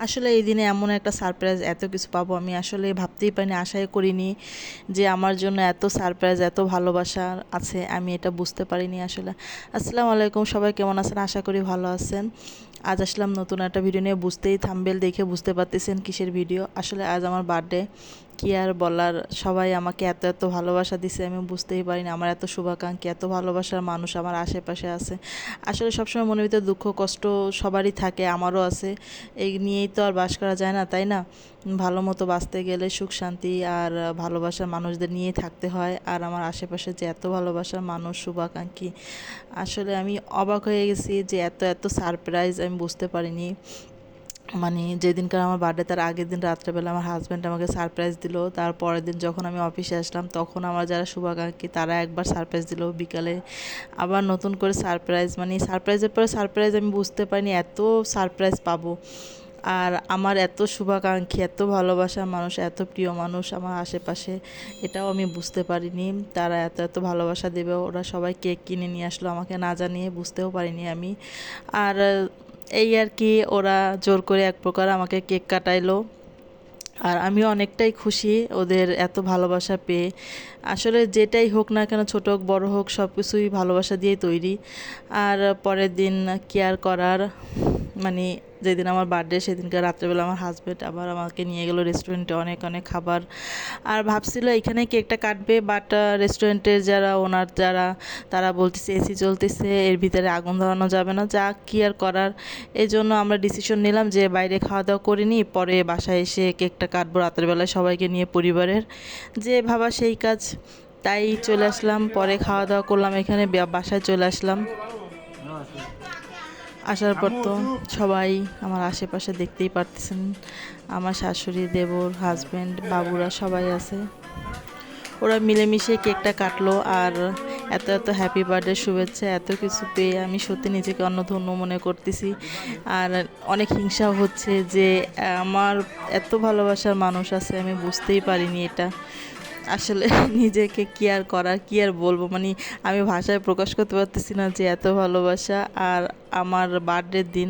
আসলে এই দিনে এমন একটা সারপ্রাইজ, এত কিছু পাবো আমি আসলে ভাবতেই পারিনি, আশাই করিনি যে আমার জন্য এত সারপ্রাইজ, এত ভালোবাসা আছে, আমি এটা বুঝতে পারিনি আসলে। আসসালামু আলাইকুম, সবাই কেমন আছেন? আশা করি ভালো আছেন। আজ আসলাম নতুন একটা ভিডিও নিয়ে। বুঝতেই থাম্বনেল দেখে বুঝতে পারতেছেন কিসের ভিডিও। আসলে আজ আমার বার্থডে, কি আর বলার, সবাই আমাকে এত এত ভালোবাসা দিছে আমি বুঝতেই পারিনি। আমার এত শুভাকাঙ্ক্ষী, এত ভালোবাসার মানুষ আমার আশেপাশে আছে। আসলে সবসময় মনের ভিতরে দুঃখ কষ্ট সবারই থাকে, আমারও আছে। এই নিয়েই তো আর বাস করা যায় না, তাই না? ভালো মতো বাঁচতে গেলে সুখ শান্তি আর ভালোবাসার মানুষদের নিয়েই থাকতে হয়। আর আমার আশেপাশে যে এত ভালোবাসার মানুষ, শুভাকাঙ্ক্ষী, আসলে আমি অবাক হয়ে গেছি যে এত এত সারপ্রাইজ আমি বুঝতে পারিনি। মানে যেদিনকার আমার বার্থডে তার আগের দিন রাত্রেবেলা আমার হাজব্যান্ড আমাকে সারপ্রাইজ দিল। তার পরের দিন যখন আমি অফিসে আসলাম তখন আমার যারা শুভাকাঙ্ক্ষী তারা একবার সারপ্রাইজ দিল বিকালে, আবার নতুন করে সারপ্রাইজ। মানে সারপ্রাইজের পরে সারপ্রাইজ, আমি বুঝতে পারিনি এত সারপ্রাইজ পাবো। আর আমার এত শুভাকাঙ্ক্ষী, এত ভালোবাসার মানুষ, এত প্রিয় মানুষ আমার আশেপাশে, এটাও আমি বুঝতে পারিনি তারা এত এত ভালোবাসা দেবে। ওরা সবাই কেক কিনে নিয়ে আসলো আমাকে না জানিয়ে, বুঝতেও পারিনি আমি। আর এই আর কি, ওরা জোর করে এক প্রকার আমাকে কেক কাটাইলো। আর আমিও অনেকটাই খুশি ওদের এত ভালোবাসা পেয়ে। আসলে যেটাই হোক না কেন, ছোট হোক বড় হোক, সব কিছুই ভালোবাসা দিয়েই তৈরি। আর পরের দিন কি আর করার, মানে যেদিন আমার বার্থডে সেদিনকার রাত্রেবেলা আমার হাজব্যান্ড আবার আমাকে নিয়ে গেলো রেস্টুরেন্টে, অনেক অনেক খাবার। আর ভাবছিল এখানে কেকটা কাটবে, বাট রেস্টুরেন্টের যারা ওনার যারা, তারা বলতেছে এসি চলতেছে, এর ভিতরে আগুন ধরানো যাবে না, যা কি আর করার। এই জন্য আমরা ডিসিশন নিলাম যে বাইরে খাওয়া দাওয়া করিনি, পরে বাসায় এসে কেকটা কাটবো রাতের বেলায় সবাইকে নিয়ে, পরিবারের। যে ভাবা সেই কাজ, তাই চলে আসলাম। পরে খাওয়া দাওয়া করলাম এখানে, বাসায় চলে আসলাম। আসার পর তো সবাই আমার আশেপাশে দেখতেই পারতেছেন, আমার শাশুড়ি, দেবর, হাজব্যান্ড, বাবুরা সবাই আছে। ওরা মিলেমিশে কেকটা কাটলো। আর এত এত হ্যাপি বার্থডে শুভেচ্ছা, এত কিছু পেয়ে আমি সত্যি নিজেকে অন্য ধন্য মনে করতেছি। আর অনেক হিংসাও হচ্ছে যে আমার এত ভালোবাসার মানুষ আছে, আমি বুঝতেই পারিনি এটা। আসলে নিজেকে কি আর করার, কি আর বলবো, মানে আমি ভাষায় প্রকাশ করতে পারতেছি না যে এত ভালোবাসা। আর আমার বার্থডের দিন,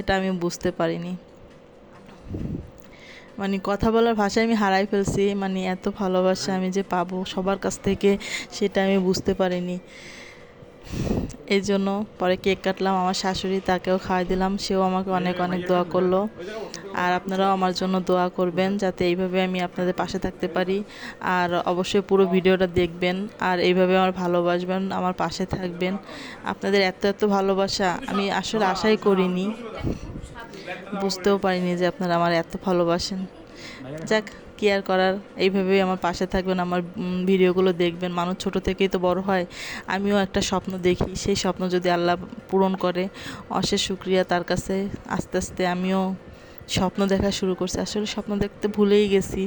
এটা আমি বুঝতে পারিনি। মানে কথা বলার ভাষায় আমি হারাই ফেলছি, মানে এত ভালোবাসা আমি যে পাবো সবার কাছ থেকে, সেটা আমি বুঝতে পারিনি। এই জন্য পরে কেক কাটলাম, আমার শাশুড়ি, তাকেও খাওয়াই দিলাম, সেও আমাকে অনেক অনেক দোয়া করলো। আর আপনারাও আমার জন্য দোয়া করবেন যাতে এইভাবে আমি আপনাদের পাশে থাকতে পারি। আর অবশ্যই পুরো ভিডিওটা দেখবেন, আর এইভাবে আমার ভালোবাসবেন, আমার পাশে থাকবেন। আপনাদের এত এত ভালোবাসা আমি আসলে আশাই করিনি, বুঝতেও পারিনি যে আপনারা আমার এত ভালোবাসেন। যাক, কি আর করার, এইভাবেই আমার পাশে থাকবেন, আমার ভিডিওগুলো দেখবেন। মানুষ ছোট থেকেই তো বড় হয়। আমিও একটা স্বপ্ন দেখি, সেই স্বপ্ন যদি আল্লাহ পূরণ করে, অশেষ শুকরিয়া তার কাছে। আস্তে আস্তে আমিও স্বপ্ন দেখা শুরু করছি। আসলে স্বপ্ন দেখতে ভুলেই গেছি,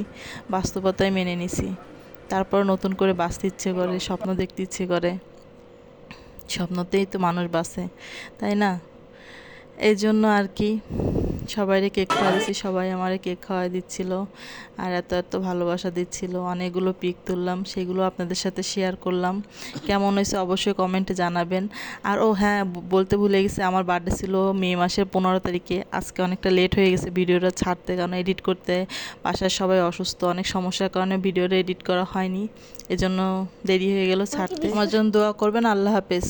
বাস্তবতায় মেনে নিছি। তারপর নতুন করে বাঁচতে ইচ্ছে করে, স্বপ্ন দেখতে ইচ্ছে করে। স্বপ্নতেই তো মানুষ বাঁচে, তাই না? এই জন্য আর কি সবাইরে কেক খাওয়া দিচ্ছি, সবাই আমারে কেক খাওয়াই দিচ্ছিল। আর এত এত ভালোবাসা দিচ্ছিল। অনেকগুলো পিক তুললাম, সেগুলো আপনাদের সাথে শেয়ার করলাম। কেমন হয়েছে অবশ্যই কমেন্টে জানাবেন। আর ও হ্যাঁ, বলতে ভুলে গেছি, আমার বার্থডে ছিল মে মাসের 15 তারিখে। আজকে অনেকটা লেট হয়ে গেছে ভিডিওটা ছাড়তে, কারণ এডিট করতে বাসায় সবাই অসুস্থ, অনেক সমস্যার কারণে ভিডিওটা এডিট করা হয়নি। এজন্য দেরি হয়ে গেল ছাড়তে। আমার জন্য দোয়া করবেন। আল্লাহ হাফেজ।